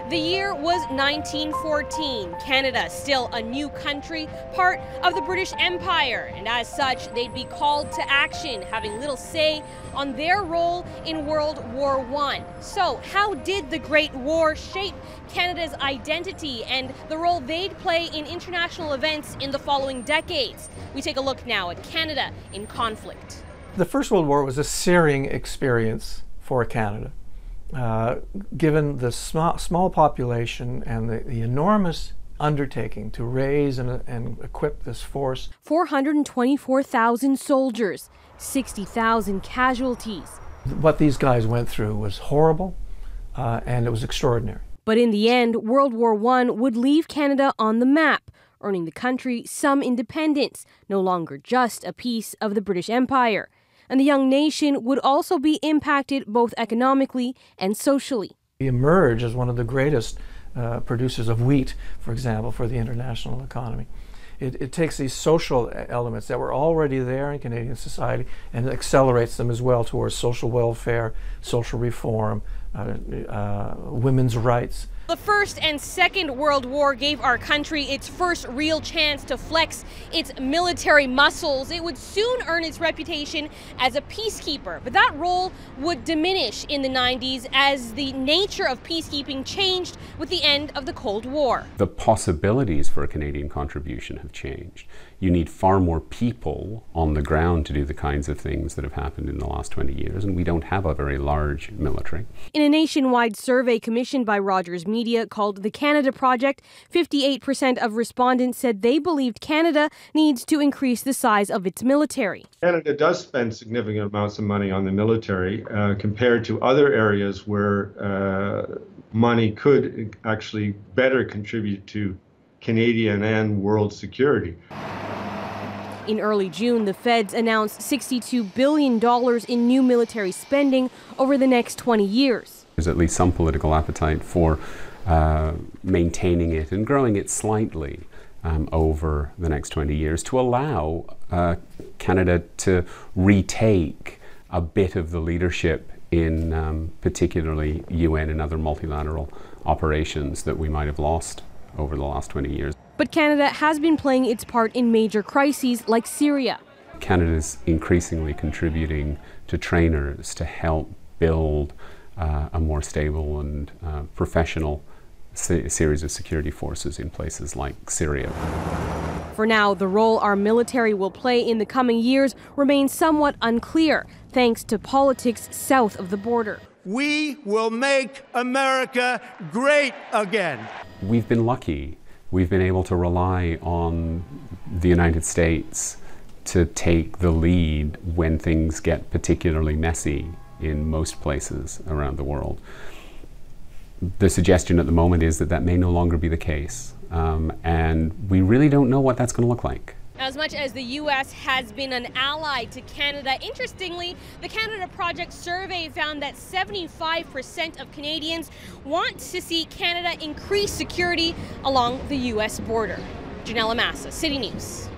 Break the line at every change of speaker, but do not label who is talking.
The year was 1914. Canada, still a new country, part of the British Empire, and as such, they'd be called to action, having little say on their role in World War I. So, how did the Great War shape Canada's identity and the role they'd play in international events in the following decades? We take a look now at Canada in conflict.
The First World War was a searing experience for Canada. Given the small population and the enormous undertaking to raise and equip this force.
424,000 soldiers, 60,000 casualties.
What these guys went through was horrible, and it was extraordinary.
But in the end, World War I would leave Canada on the map, earning the country some independence, no longer just a piece of the British Empire. And the young nation would also be impacted both economically and socially.
We emerge as one of the greatest producers of wheat, for example, for the international economy. It takes these social elements that were already there in Canadian society and accelerates them as well towards social welfare, social reform, women's rights.
The First and Second World War gave our country its first real chance to flex its military muscles. It would soon earn its reputation as a peacekeeper, but that role would diminish in the 90s as the nature of peacekeeping changed with the end of the Cold War.
The possibilities for a Canadian contribution have changed. You need far more people on the ground to do the kinds of things that have happened in the last 20 years, and we don't have a very large military.
In a nationwide survey commissioned by Rogers Media called the Canada Project, 58% of respondents said they believed Canada needs to increase the size of its military.
Canada does spend significant amounts of money on the military compared to other areas where money could actually better contribute to Canadian and world security.
In early June, the feds announced $62 billion in new military spending over the next 20 years.
There's at least some political appetite for maintaining it and growing it slightly over the next 20 years to allow Canada to retake a bit of the leadership in particularly UN and other multilateral operations that we might have lost over the last 20 years.
But Canada has been playing its part in major crises like Syria.
Canada is increasingly contributing to trainers to help build a more stable and professional series of security forces in places like Syria.
For now, the role our military will play in the coming years remains somewhat unclear, thanks to politics south of the border.
We will make America great again.
We've been lucky. We've been able to rely on the United States to take the lead when things get particularly messy in most places around the world. The suggestion at the moment is that that may no longer be the case, and we really don't know what that's going to look like.
As much as the U.S. has been an ally to Canada, interestingly, the Canada Project survey found that 75% of Canadians want to see Canada increase security along the U.S. border. Janelle Amasa, City News.